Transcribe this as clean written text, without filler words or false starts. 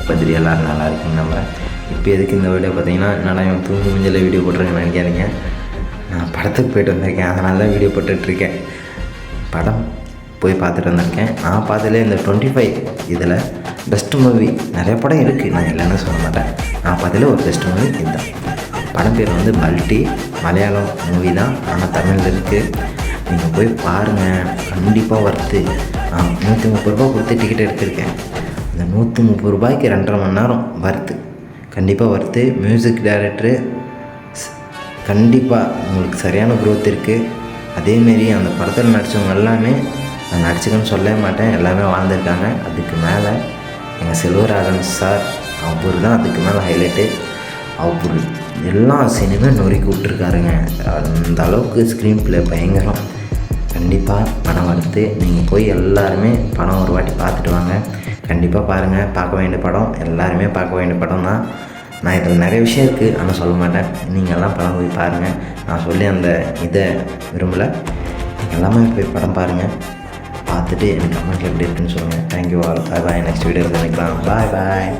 பதிரி எல்லோரும் நல்லா இருக்குங்க. நம்ம இப்போ எதுக்கு இந்த வீடியோ பார்த்தீங்கன்னா, நல்லா இவன் தூங்கி மஞ்சள் வீடியோ போட்டுருக்கேன்னு நினைக்காதீங்க. நான் படத்துக்கு போய்ட்டு வந்திருக்கேன், அதனால தான் வீடியோ போட்டுட்ருக்கேன். படம் போய் பார்த்துட்டு வந்திருக்கேன். நான் பார்த்ததுலே இந்த 25 இதில் பெஸ்ட்டு மூவி. நிறைய படம் இருக்குது, நான் இல்லைன்னு சொல்ல மாட்டேன். நான் பார்த்ததுல ஒரு பெஸ்ட்டு மூவி இதுதான். படம் பேர் வந்து பல்ட்டி. மலையாளம் மூவி தான், ஆனால் தமிழில் இருக்குது. நீங்கள் போய் பாருங்கள், கண்டிப்பாக ஒர்த்து. நான் 130 ரூபா கொடுத்து டிக்கெட் எடுத்திருக்கேன். இந்த 130 ரூபாய்க்கு 2.5 மணி நேரம் ஒர்த்து, கண்டிப்பாக ஒர்த்து. மியூசிக் டைரக்டரு கண்டிப்பாக உங்களுக்கு சரியான க்ரோத் இருக்குது. அதேமாரி அந்த படத்தில் நடித்தவங்க எல்லாமே, நான் நடிச்சுக்கன்னு சொல்லவே மாட்டேன், எல்லாமே வாழ்ந்துருக்காங்க. அதுக்கு மேலே எங்கள் செல்வராகவன் சார், அவர் தான் அதுக்கு மேலே ஹைலைட்டு. அவர் எல்லா சீனுமே நொறுக்கி விட்ருக்காருங்க. அந்த அளவுக்கு ஸ்க்ரீன் ப்ளே பயங்கரம். கண்டிப்பாக படம் வருது. நீங்கள் போய் எல்லாருமே படம் ஒரு வாட்டி பார்த்துட்டு வாங்க. கண்டிப்பாக பாருங்கள், பார்க்க வேண்டிய படம், எல்லாருமே பார்க்க வேண்டிய படம் தான். நான் இதில் நிறைய விஷயம் இருக்குது, ஆனால் சொல்ல மாட்டேன். நீங்கள்லாம் படம் போய் பாருங்கள். நான் சொல்லி அந்த இதை விரும்பலை. நீங்கள் எல்லாமே போய் படம் பாருங்கள், பார்த்துட்டு எனக்கு கமெண்ட்டில் எப்படி இருக்குன்னு சொல்லுங்கள். Thank you all. Bye bye. Next வீடியோவில் சந்திக்கலாம். பாய் பாய்.